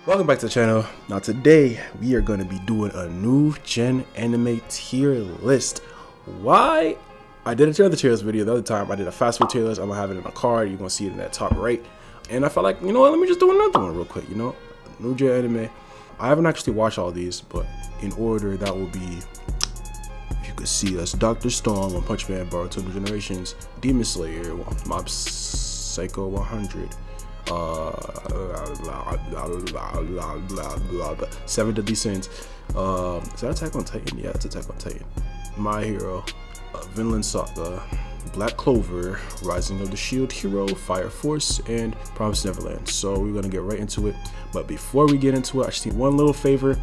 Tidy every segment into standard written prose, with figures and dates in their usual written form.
Welcome back to the channel. Now today we are going to be doing a new gen anime tier list. Why? I did a tier list video the other time. I did a fast food tier list. I'm gonna have it in a card. You're gonna see it in that top right. And I felt like, you know what, let me just do another one real quick. You know, new gen anime. I haven't actually watched all these, but in order that will be, if you could see, that's Dr. Stone, One Punch Man, Boruto New Generations, Demon Slayer, Mob Psycho 100. 7 Deadly Sins. Is that Attack on Titan? Yeah, it's Attack on Titan. My Hero, Vinland Saga, Black Clover, Rising of the Shield Hero, Fire Force, and Promised Neverland. So we're gonna get right into it. But before we get into it, I just need one little favor.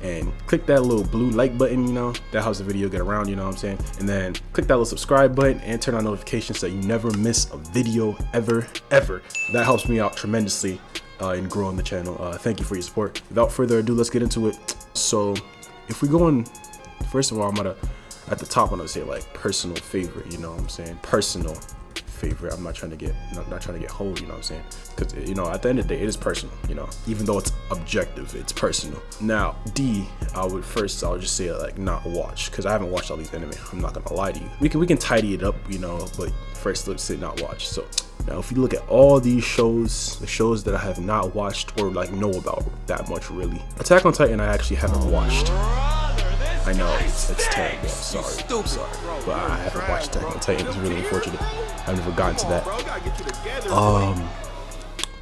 And click that little blue like button, you know, that helps the video get around, you know what I'm saying? And then click that little subscribe button and turn on notifications so you never miss a video ever. That helps me out tremendously in growing the channel. Thank you for your support. Without further ado, let's get into it. So if we go in, first of all, I'm gonna, at the top, I'm gonna say like personal favorite, you know what I'm saying? Personal favorite. I'm not trying to get hold, you know what I'm saying? Because, you know, at the end of the day, it is personal, you know, even though it's objective, it's personal. Now D, I'll just say like not watch, because I haven't watched all these anime. I'm not gonna lie to you. We can tidy it up, you know, but first let's say not watch. So now if you look at all these shows, the shows that I have not watched or like know about that much really, Attack on Titan I actually haven't watched. I know it's terrible. I'm sorry, but I haven't watched Attack on Titan. It's really unfortunate. I've never gotten to that.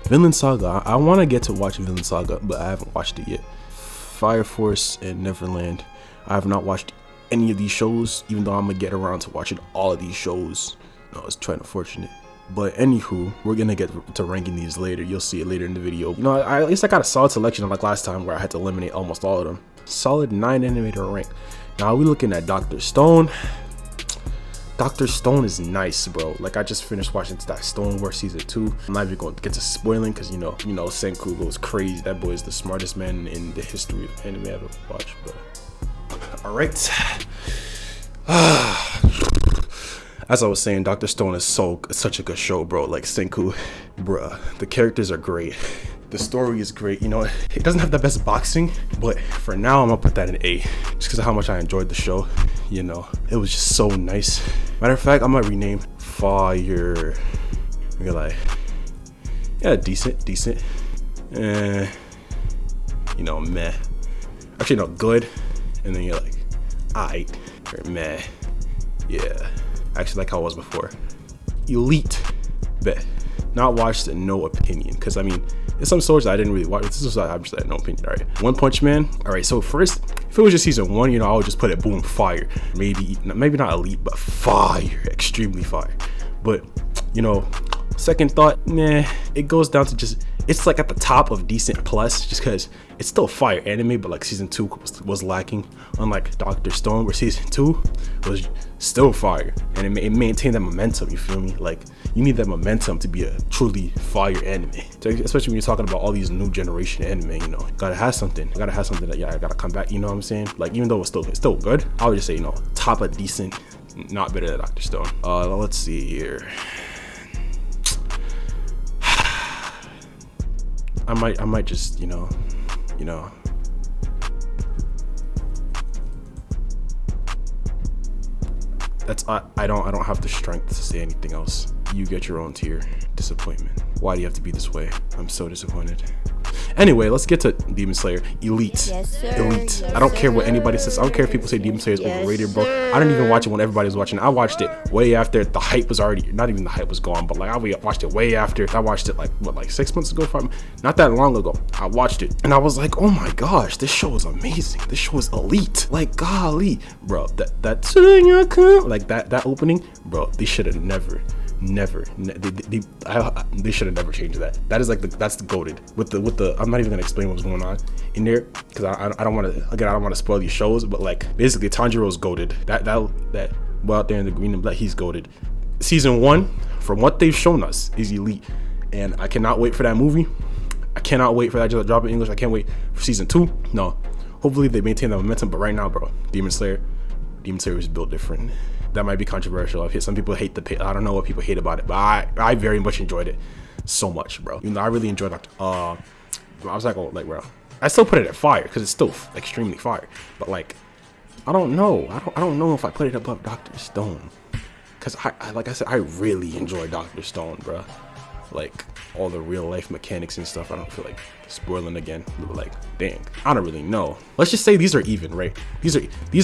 Vinland Saga. I want to get to watch Vinland Saga, but I haven't watched it yet. Fire Force and Neverland. I have not watched any of these shows, even though I'm gonna get around to watching all of these shows. No, it's quite unfortunate. But anywho, we're gonna get to ranking these later. You'll see it later in the video. You know, at least I got a solid selection unlike last time where I had to eliminate almost all of them. Solid 9 anime to rank. Now we're looking at Dr. Stone. Dr. Stone is nice, bro. Like I just finished watching that Stone War season 2. I'm not even going to get to spoiling because you know Senku goes crazy. That boy is the smartest man in the history of anime I've ever watched. But all right. As I was saying, Dr. Stone is such a good show, bro. Like Senku, bruh. The characters are great. The story is great. You know, it doesn't have the best boxing, but for now I'm gonna put that in A, just because of how much I enjoyed the show. You know, it was just so nice. Matter of fact, I'm gonna rename Fire. You're like, yeah, decent. You know, meh. Actually, no, good. And then you're like, aight, or meh. Yeah, actually like how it was before. Elite, bet. Not watched and no opinion, because I mean, there's some stories I didn't really watch. This is I'm just like no opinion. All right, One Punch Man. All right, so first, if it was just season 1, you know, I would just put it boom, fire. Maybe not elite, but fire, extremely fire. But you know, second thought, nah, it goes down to just, it's like at the top of decent plus, just because it's still fire anime, but like season 2 was lacking. Unlike Dr. Stone, where season 2 was still fire, and it maintained that momentum. You feel me? Like you need that momentum to be a truly fire anime, especially when you're talking about all these new generation anime. You know, gotta have something. That I gotta come back. You know what I'm saying? Like even though it's still good, I would just say, you know, top of decent, not better than Dr. Stone. Let's see here. I might just, you know. I don't have the strength to say anything else. You get your own tier. Disappointment. Why do you have to be this way? I'm so disappointed. Anyway, let's get to Demon Slayer. Elite. Yes, sir. Elite. Yes, I don't care what sir. anybody says. I don't care if people say Demon Slayer is overrated, bro. I didn't even watch it when everybody was watching. I watched it way after the hype was already, not even the hype was gone, but like I watched it way after. I watched it like 6 months ago, not that long ago. I watched it and I was like, oh my gosh, this show is amazing. This show is elite. Like golly, bro. That like that opening, bro. They should have never. They should have never changed that. That is like that's the goated with the I'm not even gonna explain what's going on in there because I don't want to, again, I don't want to spoil these shows, but like basically Tanjiro's goated. That well out there in the green and black, he's goated. Season 1, from what they've shown us, is elite, and I cannot wait for that movie. I cannot wait for that to drop in English. I can't wait for season 2. No, hopefully they maintain that momentum, but right now, bro, Demon Slayer is built different. That might be controversial. Some people hate I don't know what people hate about it, but I very much enjoyed it so much, bro. You know, I really enjoyed I was like, oh, like, bro, I still put it at fire because it's still extremely fire. But like, I don't know. I don't know if I put it above Dr. Stone, because I like I said, I really enjoy Dr. Stone, bro. Like all the real life mechanics and stuff. I don't feel like spoiling again. But like, dang, I don't really know. Let's just say these are even, right? These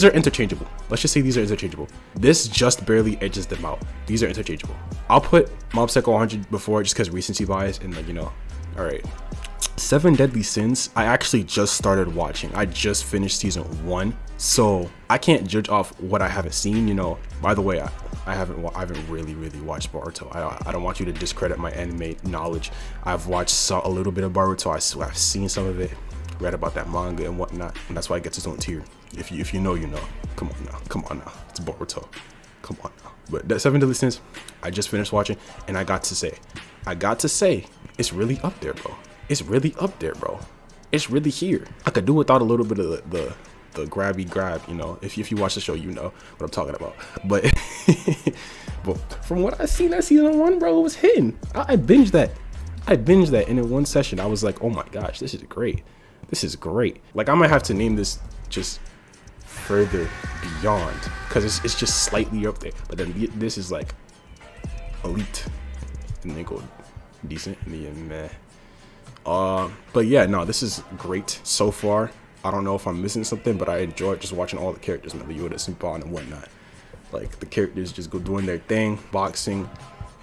are interchangeable. Let's just say these are interchangeable. This just barely edges them out. These are interchangeable. I'll put Mob Psycho 100 before just because recency bias and like, you know. All right. Seven Deadly Sins, I actually just started watching. I just finished season 1, so I can't judge off what I haven't seen. You know, by the way, I haven't really watched Boruto. I don't want you to discredit my anime knowledge. I've watched a little bit of Boruto. I've seen some of it, read about that manga and whatnot, and that's why it gets its own tier. If you know, you know. Come on now, it's Boruto. Come on now. But that Seven Deadly Sins, I just finished watching, and I got to say, it's really up there, bro. It's really up there, bro. It's really here. I could do without a little bit of the grabby grab, you know. If you watch the show, you know what I'm talking about. But but from what I seen that season 1, bro, it was hitting. I binged that. And in one session, I was like, oh my gosh, this is great. This is great. Like, I might have to name this just Further Beyond, because it's just slightly up there. But then this is like elite, and they go decent, and then meh. But yeah, no, this is great so far. I don't know if I'm missing something, but I enjoyed just watching all the characters, Meliodas, Senpai, and whatnot. Like, the characters just go doing their thing, boxing,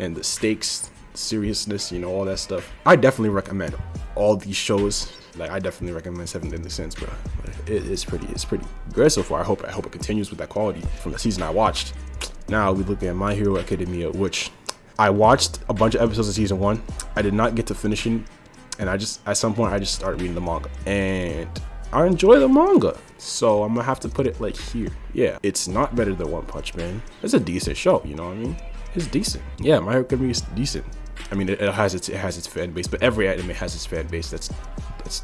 and the stakes, seriousness, you know, all that stuff. I definitely recommend all these shows. Like, I definitely recommend Seven Deadly Sins, bro. It's pretty good so far. I hope it continues with that quality from the season I watched. Now we look at My Hero Academia, which I watched a bunch of episodes of season 1. I did not get to finishing. And at some point, I just started reading the manga, and I enjoy the manga. So I'm gonna have to put it like here. Yeah, it's not better than One Punch Man. It's a decent show, you know what I mean? It's decent. Yeah, My Hero Academia is decent. I mean, it has its fan base, but every anime has its fan base that's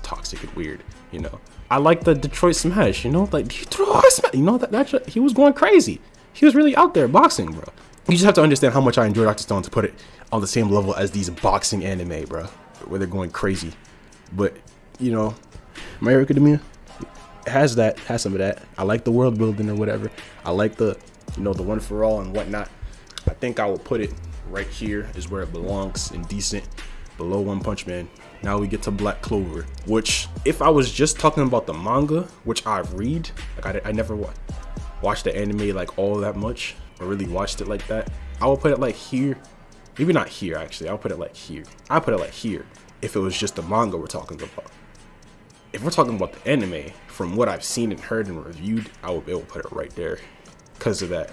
toxic and weird, you know. I like the Detroit Smash, you know, like Detroit Smash, you know, that he was going crazy. He was really out there boxing, bro. You just have to understand how much I enjoy Dr. Stone to put it on the same level as these boxing anime, bro, where they're going crazy. But, you know, My Hero Academia has some of that. I like the world building or whatever. I like the, you know, the one for all and whatnot. I think I will put it right here is where it belongs, and decent, below One Punch Man. Now we get to Black Clover, which, if I was just talking about the manga, which I read, like I never watched the anime like all that much, or really watched it like that, I will put it like here. Maybe not here, actually. I'll put it like here. I'll put it like here if it was just the manga we're talking about. If we're talking about the anime, from what I've seen and heard and reviewed, I will be able to put it right there because of that.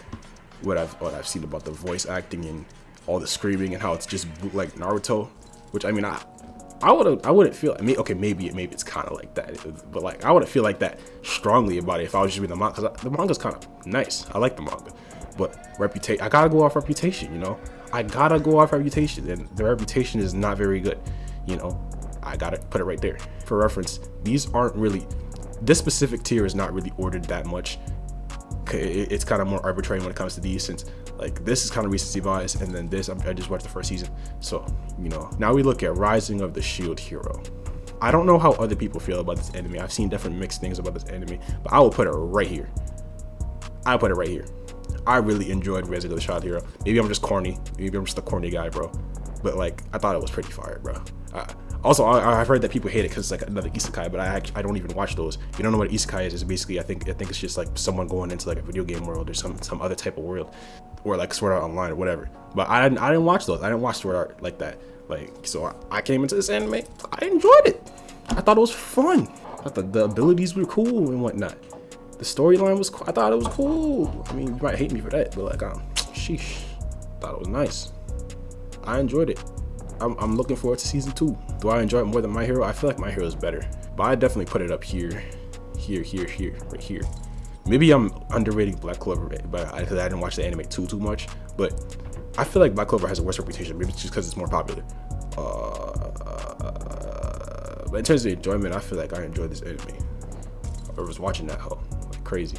What I've seen about the voice acting and all the screaming and how it's just like Naruto, which, I mean, I wouldn't feel, I mean, okay, maybe it's kind of like that, but like I wouldn't feel like that strongly about it if I was just reading the manga, because the manga's kind of nice. I like the manga, but reputation, I gotta go off reputation, you know. I gotta go off reputation, and the reputation is not very good, you know. I gotta put it right there for reference. These aren't really, this specific tier is not really ordered that much. It's kind of more arbitrary when it comes to these, since like this is kind of recency bias, and then this I just watched the first season. So, you know, now we look at Rising of the Shield Hero. I don't know how other people feel about this anime. I've seen different mixed things about this anime, but I will put it right here. I'll put it right here. I really enjoyed Rising of the Shield Hero. Maybe I'm just corny. Maybe I'm just a corny guy, bro. But like, I thought it was pretty fire, bro. Also, I've heard that people hate it because it's like another isekai, but I don't even watch those. You don't know what isekai is? It's basically, I think it's just like someone going into like a video game world or some other type of world, or like Sword Art Online or whatever. But I didn't watch those. I didn't watch Sword Art like that. Like, so I came into this anime. I enjoyed it. I thought it was fun. I thought the abilities were cool and whatnot. The storyline was cool. I thought it was cool. I mean, you might hate me for that, but like, sheesh. Thought it was nice. I enjoyed it. I'm looking forward to season 2. Do I enjoy it more than My Hero? I feel like My Hero is better, but I definitely put it up here, right here. Maybe I'm underrating Black Clover, but because I didn't watch the anime too much. But I feel like Black Clover has a worse reputation. Maybe it's just because it's more popular. But in terms of enjoyment, I feel like I enjoyed this anime. I was watching that like crazy.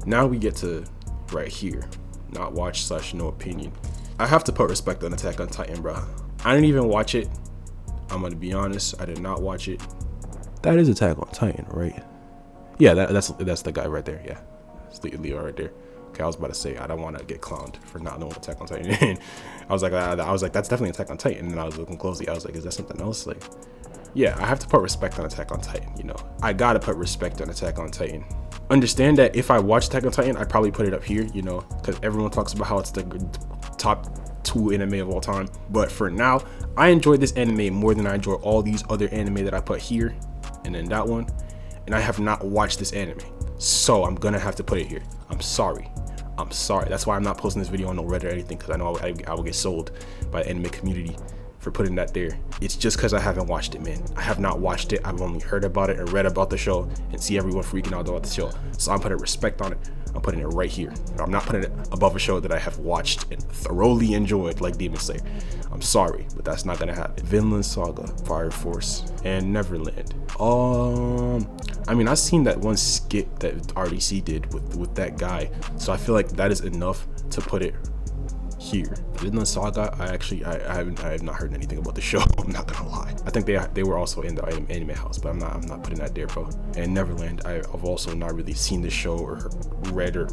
Now we get to right here, not watch / no opinion. I have to put respect on Attack on Titan, bro. I didn't even watch it I'm gonna be honest, I did not watch it. That is Attack on Titan, right? Yeah, that's the guy right there. Yeah, it's Leo right there. Okay, I was about to say I don't want to get clowned for not knowing Attack on Titan. And I was like, that's definitely Attack on Titan. And then I was looking closely. I was like, is that something else? Like, yeah, I have to put respect on Attack on Titan. You know, I gotta put respect on Attack on Titan. Understand that if I watch Attack on Titan, I'd probably put it up here. You know, because everyone talks about how it's the top 2 anime of all time. But for now, I enjoy this anime more than I enjoy all these other anime that I put here and then that one. And I have not watched this anime, so I'm gonna have to put it here. I'm sorry. That's why I'm not posting this video on no Reddit or anything, because I know I will get sold by the anime community for putting that there. It's just because I haven't watched it, man. I have not watched it. I've only heard about it and read about the show and see everyone freaking out about the show. So I'm putting respect on it. I'm putting it right here. I'm not putting it above a show that I have watched and thoroughly enjoyed, like Demon Slayer. I'm sorry, but that's not gonna happen. Vinland Saga, Fire Force, and Neverland. I mean, I've seen that one skit that RDC did with that guy, so I feel like that is enough to put it here. Vinland Saga, I have not heard anything about the show. I'm not gonna lie. I think they were also in the anime house, but I'm not putting that there, bro. And Neverland, I've also not really seen the show or read or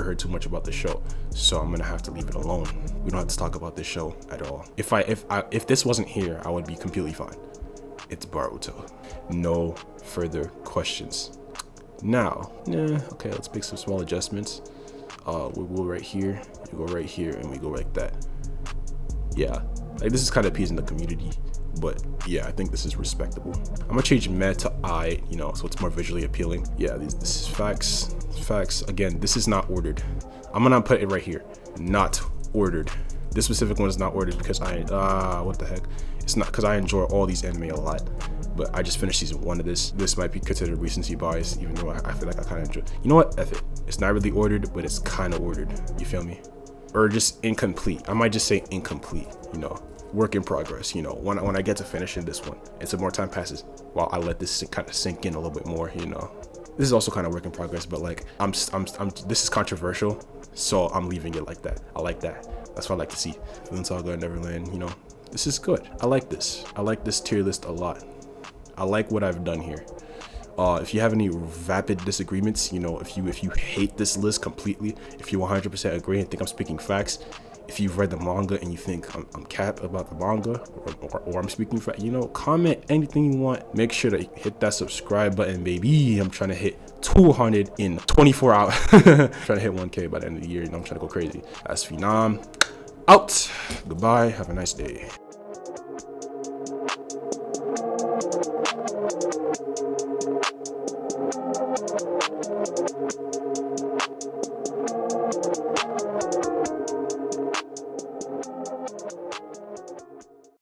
heard too much about the show, so I'm gonna have to leave it alone. We don't have to talk about this show at all. If this wasn't here, I would be completely fine. It's Boruto. No further questions. Now, okay, let's make some small adjustments. We'll go right here, you go right here, and we go like that. Yeah, like this is kind of appeasing the community, but yeah, I think this is respectable. I'm gonna change meh to I, you know, so it's more visually appealing. Yeah, this is facts. Again, this is not ordered. I'm gonna put it right here, not ordered. This specific one is not ordered because what the heck? It's not because I enjoy all these anime a lot, but I just finished season 1 of this. This might be considered recency bias, even though I feel like I kind of enjoy. You know what? F it. It's not really ordered, but it's kind of ordered. You feel me? Or just incomplete. I might just say incomplete. You know, work in progress. You know, when I get to finishing this one, and some more time passes, while I let this kind of sink in a little bit more. You know, this is also kind of work in progress, but like this is controversial, so I'm leaving it like that. I like that. That's what I like to see. Vinland Saga and Neverland. You know, this is good. I like this. I like this tier list a lot. I like what I've done here. If you have any vapid disagreements, you know, if you hate this list completely, if you 100% agree and think I'm speaking facts, if you've read the manga and you think I'm cap about the manga or I'm speaking facts, you know, comment anything you want. Make sure to hit that subscribe button, baby. I'm trying to hit 200 in 24 hours. Trying to hit 1K by the end of the year, and I'm trying to go crazy. That's Phenom. Out. Goodbye. Have a nice day.